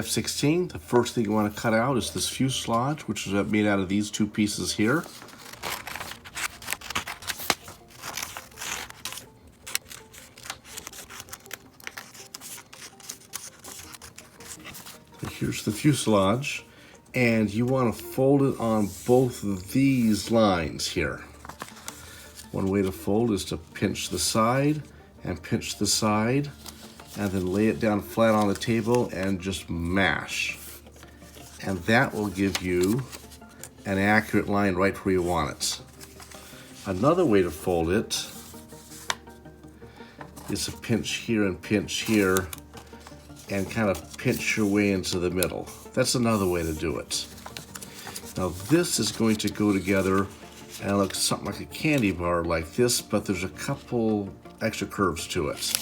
F-16, the first thing you want to cut out is this fuselage, which is made out of these two pieces here. Here's the fuselage, and you want to fold it on both of these lines here. One way to fold is to pinch the side and pinch the side, and then lay it down flat on the table and just mash. And that will give you an accurate line right where you want it. Another way to fold it is to pinch here and pinch here and kind of pinch your way into the middle. That's another way to do it. Now this is going to go together and look something like a candy bar like this, but there's a couple extra curves to it.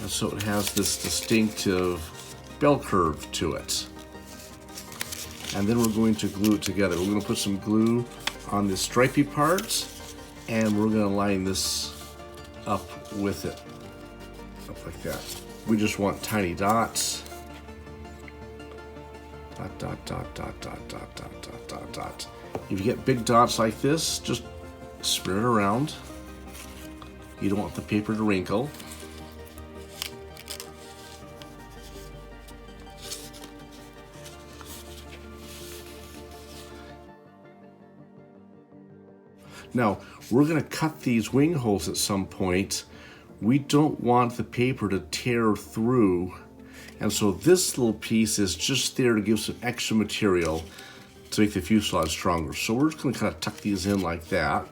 And so it has this distinctive bell curve to it. And then we're going to glue it together. We're going to put some glue on the stripy parts, and we're going to line this up with it, up like that. We just want tiny dots. Dot, dot, dot, dot, dot, dot, dot, dot, dot, dot. If you get big dots like this, just smear it around. You don't want the paper to wrinkle. Now, we're going to cut these wing holes at some point. We don't want the paper to tear through, and so this little piece is just there to give some extra material to make the fuselage stronger. So we're just going to kind of tuck these in like that.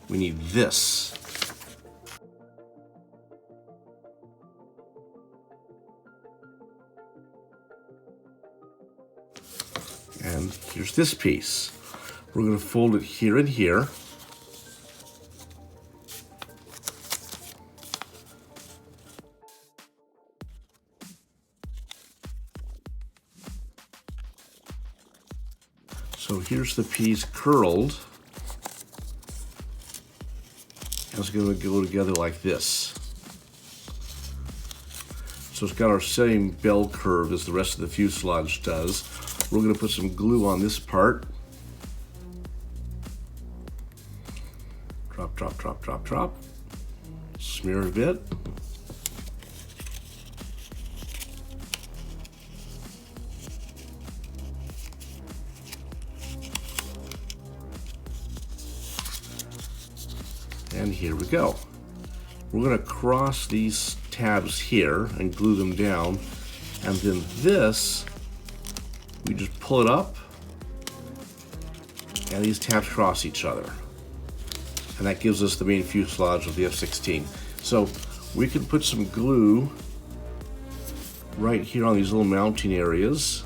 We need this. And here's this piece. We're going to fold it here and here. So here's the piece curled. And it's going to go together like this. So it's got our same bell curve as the rest of the fuselage does. We're going to put some glue on this part. Drop, drop, drop, drop, drop. Smear a bit. And here we go. We're going to cross these tabs here and glue them down. And then this, we just pull it up, and these tabs cross each other. And that gives us the main fuselage of the F-16. So we can put some glue right here on these little mounting areas.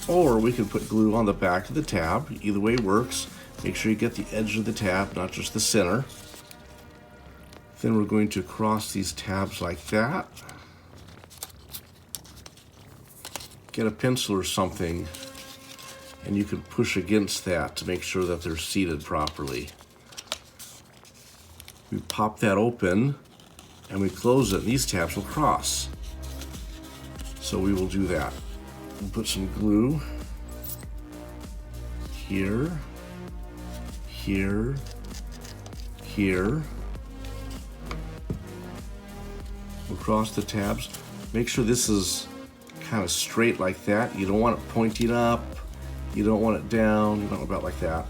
Or we can put glue on the back of the tab. Either way works. Make sure you get the edge of the tab, not just the center. Then we're going to cross these tabs like that. Get a pencil or something, and you can push against that to make sure that they're seated properly. We pop that open, and we close it, and these tabs will cross. So we will do that. We'll put some glue here, here, here. We'll cross the tabs. Make sure this is kind of straight like that. You don't want it pointing up. You don't want it down. You don't want it about like that.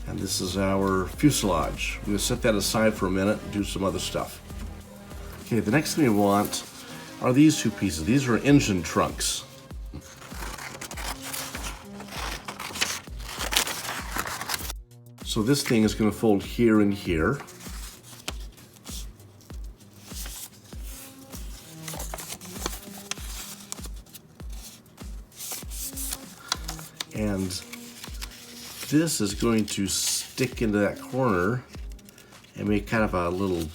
And this is our fuselage. We're going to set that aside for a minute and do some other stuff. Okay, the next thing we want are these two pieces. These are engine trunks. So this thing is going to fold here and here. And this is going to stick into that corner and make kind of a little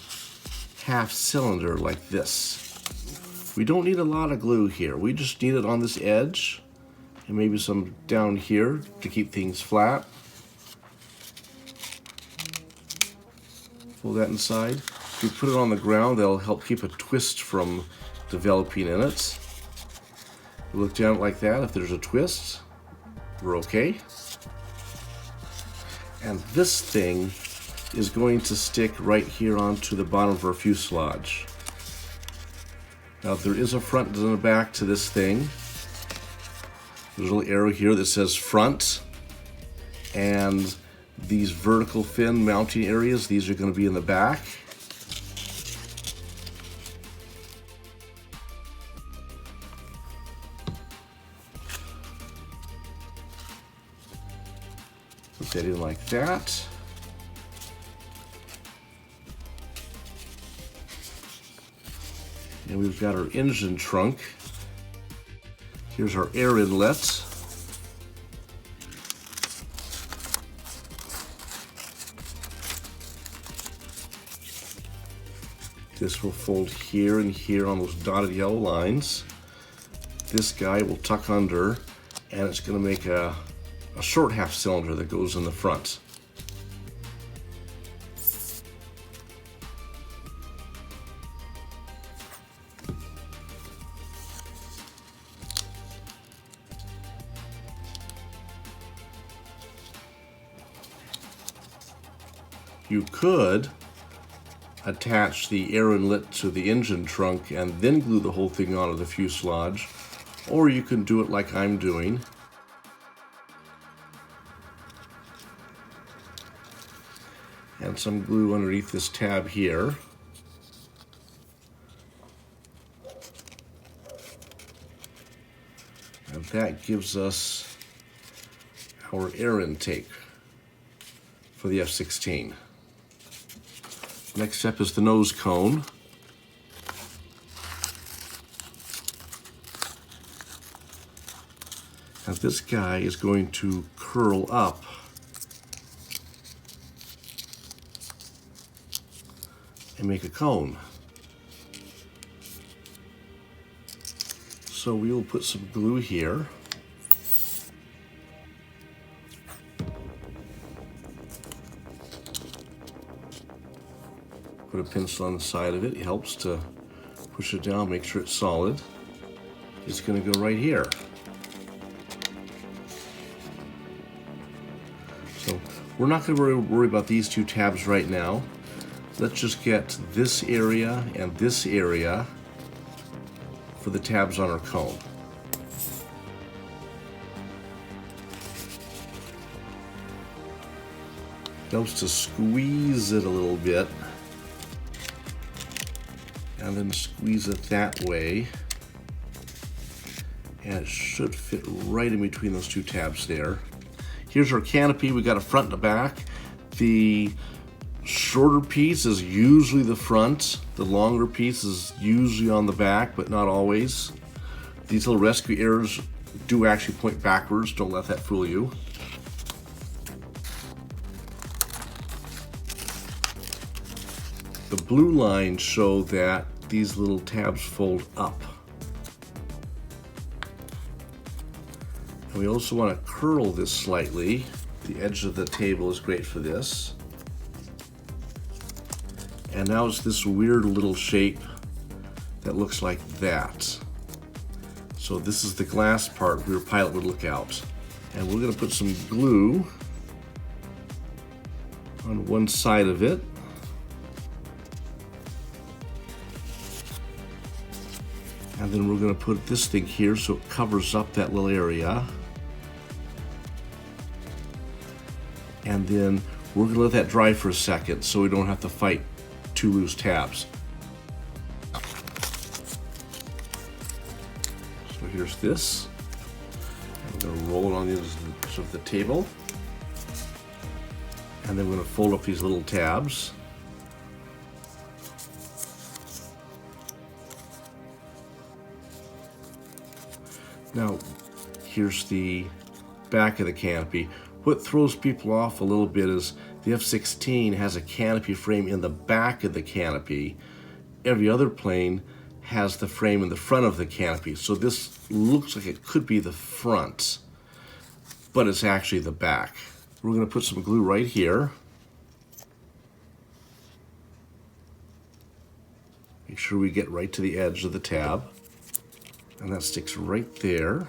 half cylinder like this. We don't need a lot of glue here. We just need it on this edge and maybe some down here to keep things flat. Pull that inside. If we put it on the ground, that'll help keep a twist from developing in it. We look down like that. If there's a twist, we're okay. And this thing is going to stick right here onto the bottom of our fuselage. Now there is a front and a back to this thing. There's a little arrow here that says front, and these vertical fin mounting areas, these are going to be in the back. Put that in like that. And we've got our engine trunk. Here's our air inlet. This will fold here and here on those dotted yellow lines. This guy will tuck under, and it's going to make a short half cylinder that goes in the front. You could attach the air inlet to the engine trunk and then glue the whole thing onto the fuselage, or you can do it like I'm doing. And some glue underneath this tab here. And that gives us our air intake for the F-16. Next step is the nose cone. And this guy is going to curl up and make a cone. So we will put some glue here. Put a pencil on the side of it. It helps to push it down, make sure it's solid. It's going to go right here. So we're not going to worry about these two tabs right now. Let's just get this area and this area for the tabs on our cone. Helps to squeeze it a little bit, and then squeeze it that way, and it should fit right in between those two tabs there. Here's our canopy. We got a front and a back. The shorter piece is usually the front. The longer piece is usually on the back, but not always. These little rescue arrows do actually point backwards. Don't let that fool you. The blue lines show that these little tabs fold up. And we also want to curl this slightly. The edge of the table is great for this. And now it's this weird little shape that looks like that. So this is the glass part where your pilot would look out. And we're going to put some glue on one side of it. And then we're going to put this thing here so it covers up that little area. And then we're going to let that dry for a second so we don't have to fight two loose tabs. So here's this. I'm going to roll it on the edge of the table. And then we're going to fold up these little tabs. Now, here's the back of the canopy. What throws people off a little bit is the F-16 has a canopy frame in the back of the canopy. Every other plane has the frame in the front of the canopy. So this looks like it could be the front, but it's actually the back. We're going to put some glue right here. Make sure we get right to the edge of the tab. And that sticks right there.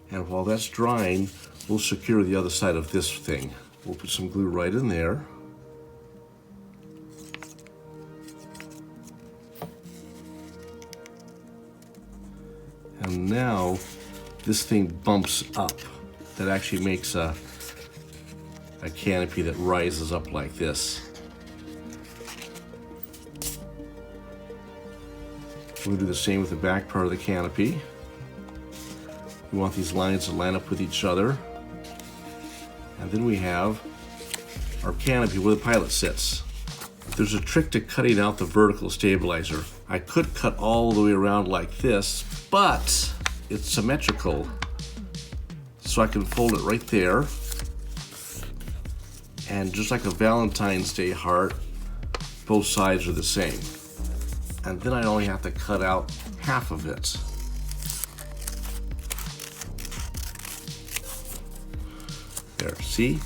And while that's drying, we'll secure the other side of this thing. We'll put some glue right in there. And now this thing bumps up. That actually makes a canopy that rises up like this. We'll do the same with the back part of the canopy. We want these lines to line up with each other. And then we have our canopy where the pilot sits. There's a trick to cutting out the vertical stabilizer. I could cut all the way around like this, but it's symmetrical. So I can fold it right there. And just like a Valentine's Day heart, both sides are the same. And then I only have to cut out half of it. There, see?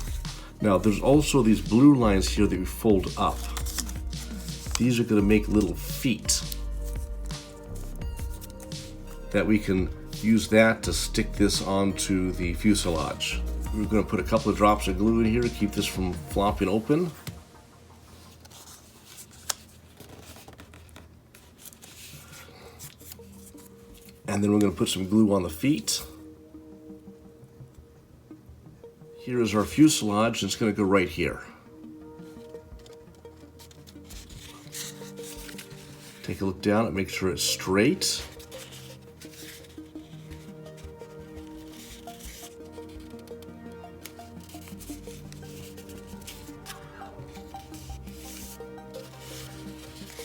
Now there's also these blue lines here that we fold up. These are going to make little feet that we can use that to stick this onto the fuselage. We're going to put a couple of drops of glue in here to keep this from flopping open. And then we're going to put some glue on the feet. Here is our fuselage, and it's going to go right here. Take a look down and make sure it's straight.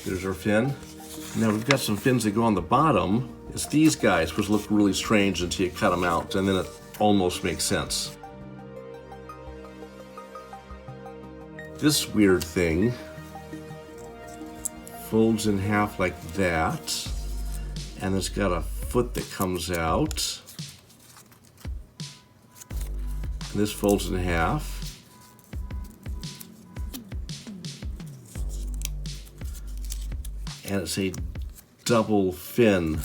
There's our fin. Now we've got some fins that go on the bottom. It's these guys, which look really strange until you cut them out, and then it almost makes sense. This weird thing folds in half like that, and it's got a foot that comes out. And this folds in half. And it's a double fin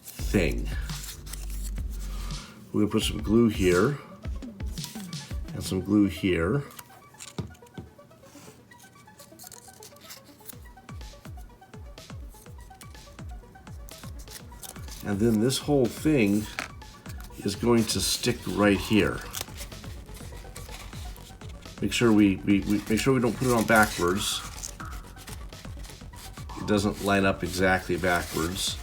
thing. We're going to put some glue here and some glue here. And then this whole thing is going to stick right here. Make sure we don't put it on backwards. It doesn't line up exactly backwards.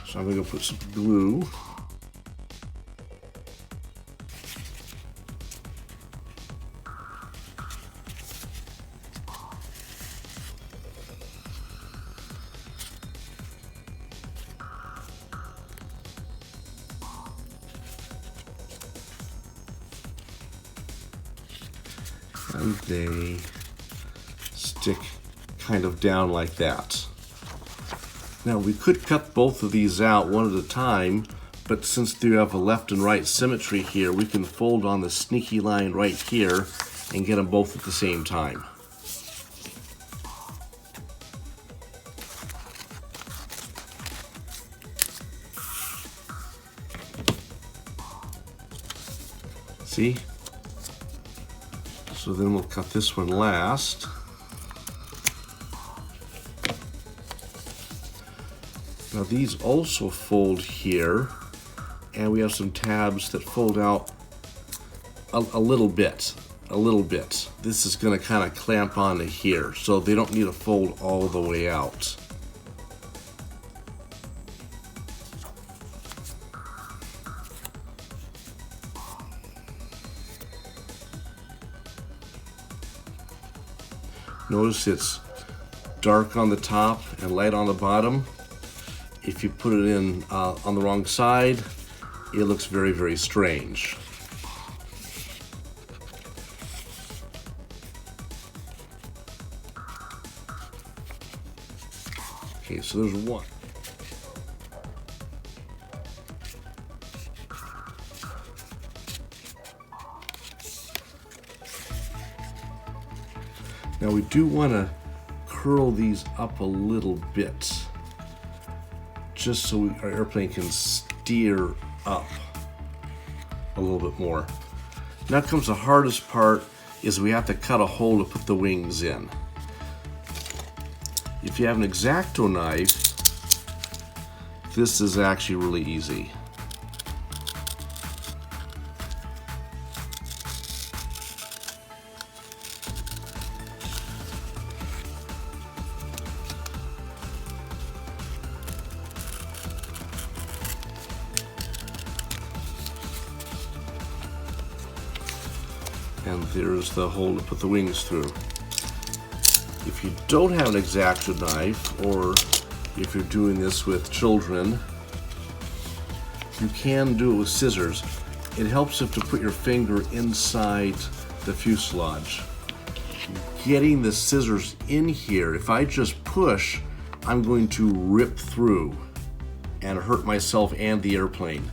So I'm going to put some glue. And they stick kind of down like that. Now we could cut both of these out one at a time, but since they have a left and right symmetry here, we can fold on the sneaky line right here and get them both at the same time. See? So then we'll cut this one last. Now these also fold here, and we have some tabs that fold out a little bit. This is going to kind of clamp onto here, so they don't need to fold all the way out. Notice it's dark on the top and light on the bottom. If you put it in on the wrong side, it looks very, very strange. Okay, so there's one. Now we do want to curl these up a little bit, just so our airplane can steer up a little bit more. Now comes the hardest part, is we have to cut a hole to put the wings in. If you have an X-Acto knife, this is actually really easy. And there's the hole to put the wings through. If you don't have an X-Acto knife, or if you're doing this with children, you can do it with scissors. It helps if to put your finger inside the fuselage. Getting the scissors in here, if I just push, I'm going to rip through and hurt myself and the airplane.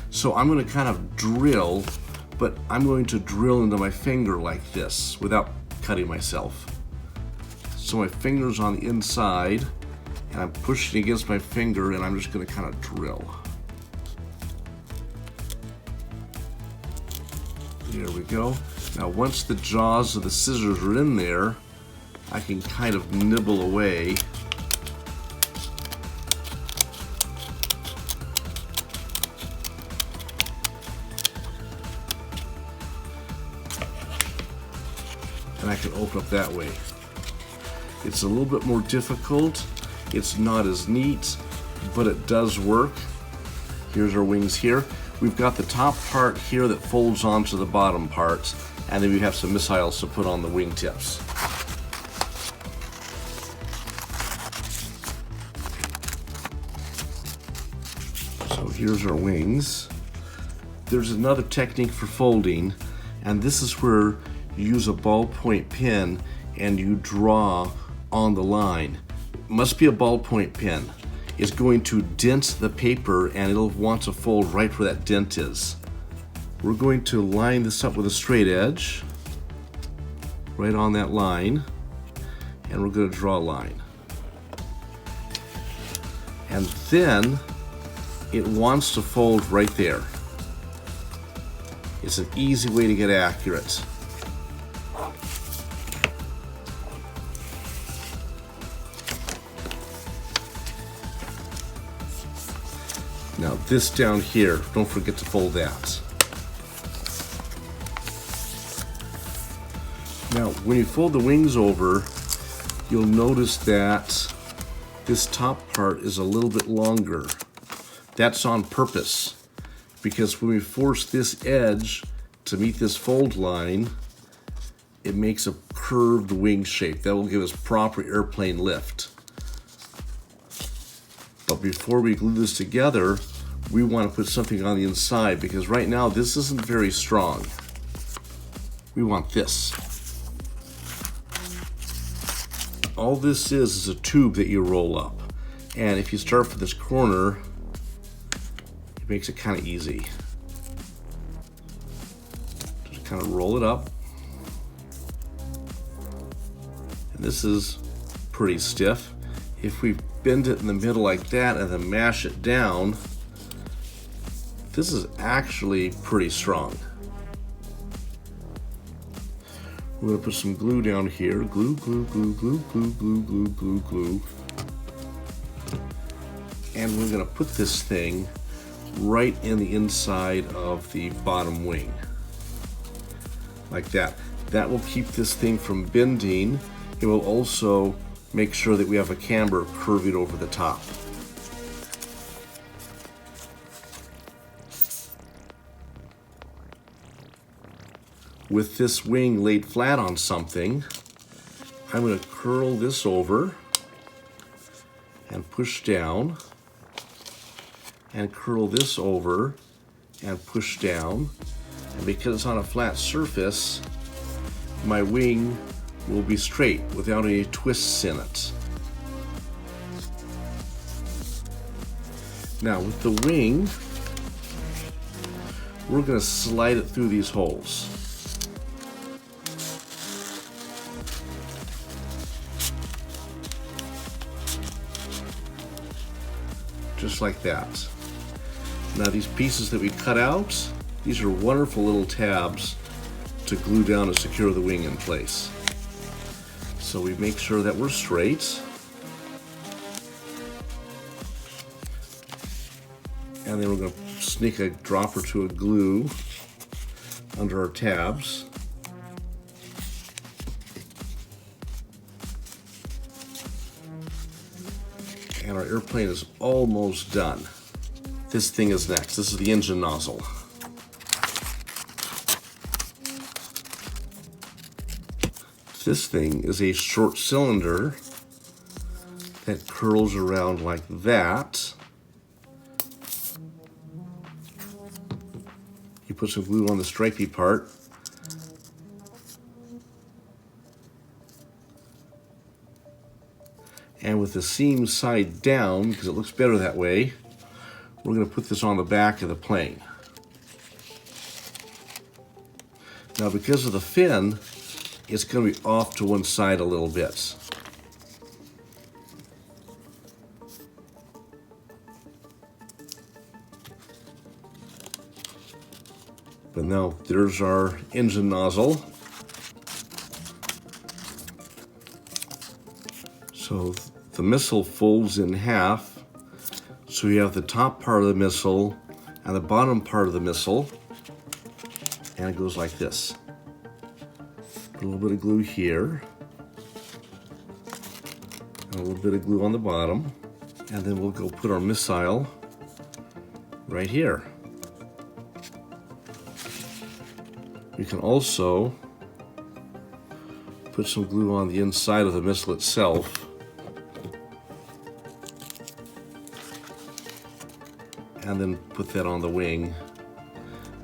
So I'm going to kind of drill, but I'm going to drill into my finger like this without cutting myself. So my finger's on the inside, and I'm pushing against my finger, and I'm just going to kind of drill. There we go. Now once the jaws of the scissors are in there, I can kind of nibble away. And I can open up that way. It's a little bit more difficult. It's not as neat, but it does work. Here's our wings here. We've got the top part here that folds onto the bottom part, and then we have some missiles to put on the wingtips. So here's our wings. There's another technique for folding, and this is where you use a ballpoint pen and you draw on the line. It must be a ballpoint pen. It's going to dent the paper, and it'll want to fold right where that dent is. We're going to line this up with a straight edge, right on that line, and we're going to draw a line. And then it wants to fold right there. It's an easy way to get accurate. Now this down here, don't forget to fold that. Now when you fold the wings over, you'll notice that this top part is a little bit longer. That's on purpose, because when we force this edge to meet this fold line, it makes a curved wing shape. That will give us proper airplane lift. But before we glue this together, we want to put something on the inside, because right now this isn't very strong. We want this. All this is a tube that you roll up. And if you start from this corner, it makes it kind of easy. Just kind of roll it up. And this is pretty stiff. If we bend it in the middle like that and then mash it down, this is actually pretty strong. We're going to put some glue down here. Glue, glue, glue, glue, glue, glue, glue, glue, glue. And we're going to put this thing right in the inside of the bottom wing. Like that. That will keep this thing from bending. It will also make sure that we have a camber curving over the top. With this wing laid flat on something, I'm going to curl this over and push down, and curl this over and push down. And because it's on a flat surface, my wing will be straight without any twists in it. Now with the wing, we're going to slide it through these holes. Just like that. Now these pieces that we cut out, these are wonderful little tabs to glue down and secure the wing in place. So we make sure that we're straight. And then we're going to sneak a drop or two of glue under our tabs. And our airplane is almost done. This thing is next. This is the engine nozzle. This thing is a short cylinder that curls around like that. You put some glue on the stripy part. And with the seam side down, because it looks better that way, we're going to put this on the back of the plane. Now because of the fin, it's going to be off to one side a little bit. But now there's our engine nozzle. So the missile folds in half, so you have the top part of the missile and the bottom part of the missile, and it goes like this. A little bit of glue here, and a little bit of glue on the bottom, and then we'll go put our missile right here. We can also put some glue on the inside of the missile itself. And then put that on the wing,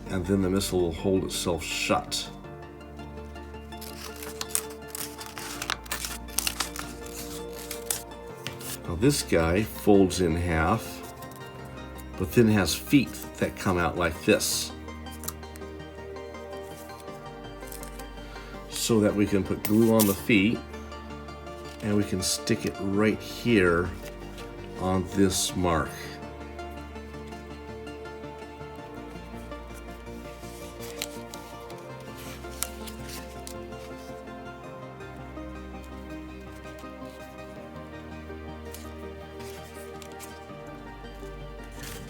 and then the missile will hold itself shut. Now this guy folds in half, but then has feet that come out like this, so that we can put glue on the feet, and we can stick it right here on this mark.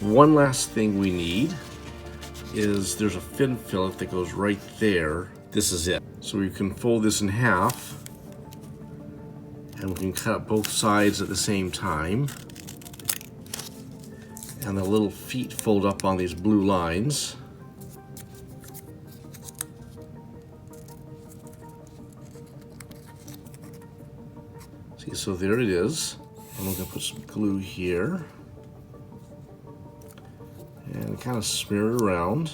One last thing we need is there's a fin fillet that goes right there. This is it. So we can fold this in half, and we can cut both sides at the same time. And the little feet fold up on these blue lines. See, so there it is. And we're gonna put some glue here. And kind of smear it around.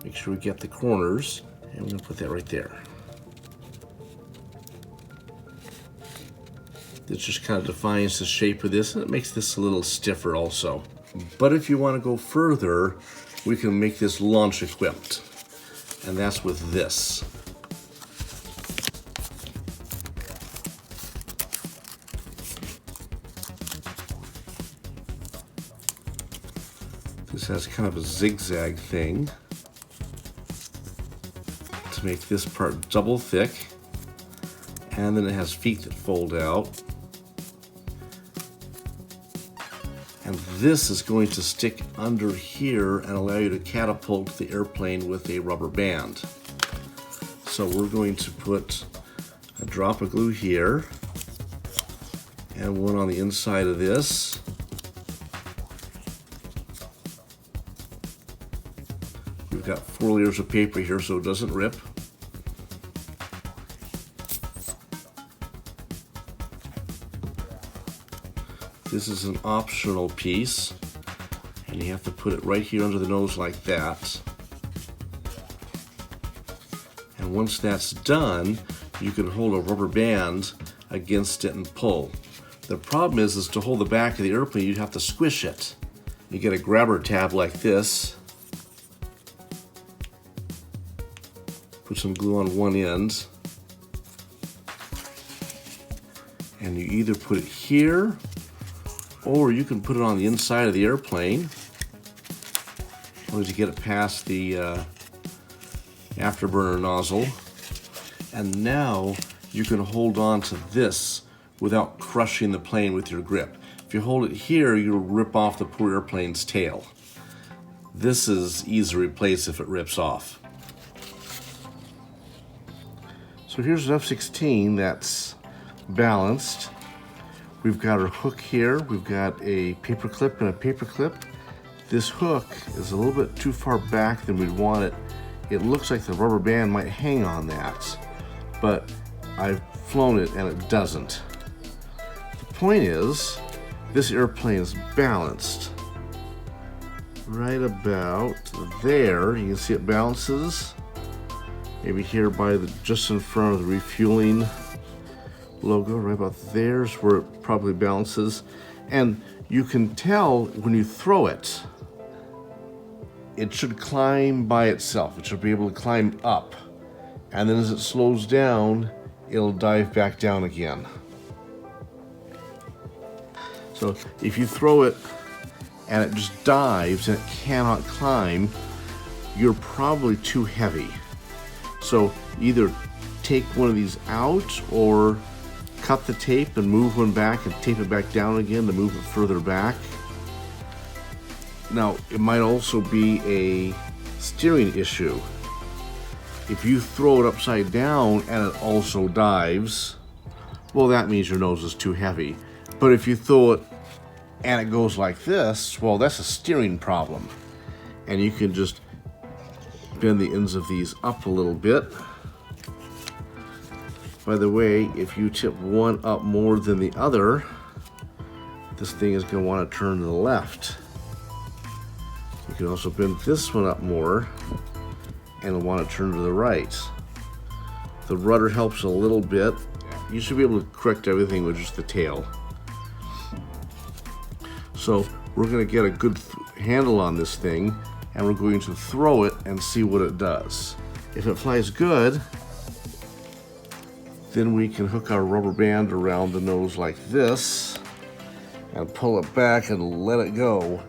Make sure we get the corners. And we're going to put that right there. This just kind of defines the shape of this, and it makes this a little stiffer also. But if you want to go further, we can make this launch equipped. And that's with this. This has kind of a zigzag thing to make this part double thick, and then it has feet that fold out, and this is going to stick under here and allow you to catapult the airplane with a rubber band. So we're going to put a drop of glue here and one on the inside of this. We've got 4 layers of paper here so it doesn't rip. This is an optional piece, and you have to put it right here under the nose like that. And once that's done, you can hold a rubber band against it and pull. The problem is to hold the back of the airplane, you'd have to squish it. You get a grabber tab like this. Put some glue on one end. And you either put it here, or you can put it on the inside of the airplane. As long as you get it past the afterburner nozzle. And now you can hold on to this without crushing the plane with your grip. If you hold it here, you'll rip off the poor airplane's tail. This is easy to replace if it rips off. So here's an F-16 that's balanced. We've got our hook here. We've got a paper clip and a paper clip. This hook is a little bit too far back than we'd want it. It looks like the rubber band might hang on that, but I've flown it and it doesn't. The point is, this airplane is balanced right about there. You can see it balances. Maybe here by just in front of the refueling logo, right about there's where it probably balances. And you can tell when you throw it, it should climb by itself. It should be able to climb up. And then as it slows down, it'll dive back down again. So if you throw it and it just dives and it cannot climb, you're probably too heavy. So either take one of these out or cut the tape and move one back and tape it back down again to move it further back. Now, it might also be a steering issue. If you throw it upside down and it also dives, well, that means your nose is too heavy. But if you throw it and it goes like this, well, that's a steering problem. And you can just bend the ends of these up a little bit. By the way, if you tip one up more than the other, this thing is going to want to turn to the left. You can also bend this one up more and it'll want to turn to the right. The rudder helps a little bit. You should be able to correct everything with just the tail. So we're going to get a good handle on this thing and we're going to throw it and see what it does. If it flies good, then we can hook our rubber band around the nose like this and pull it back and let it go.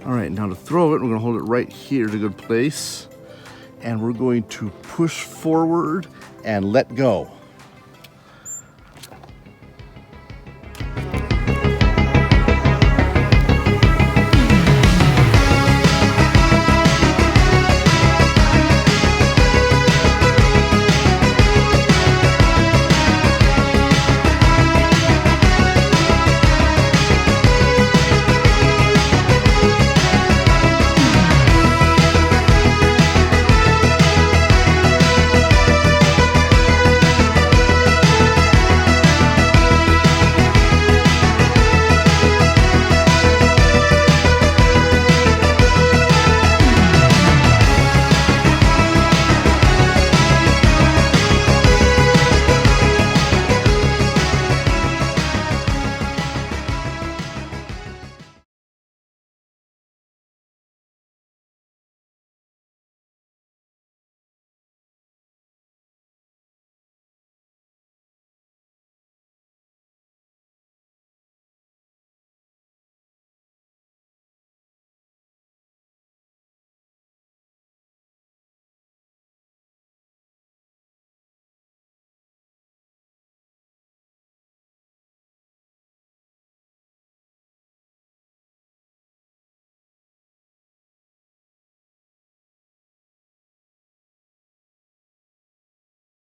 All right, now to throw it, we're gonna hold it right here at a good place, and we're going to push forward and let go.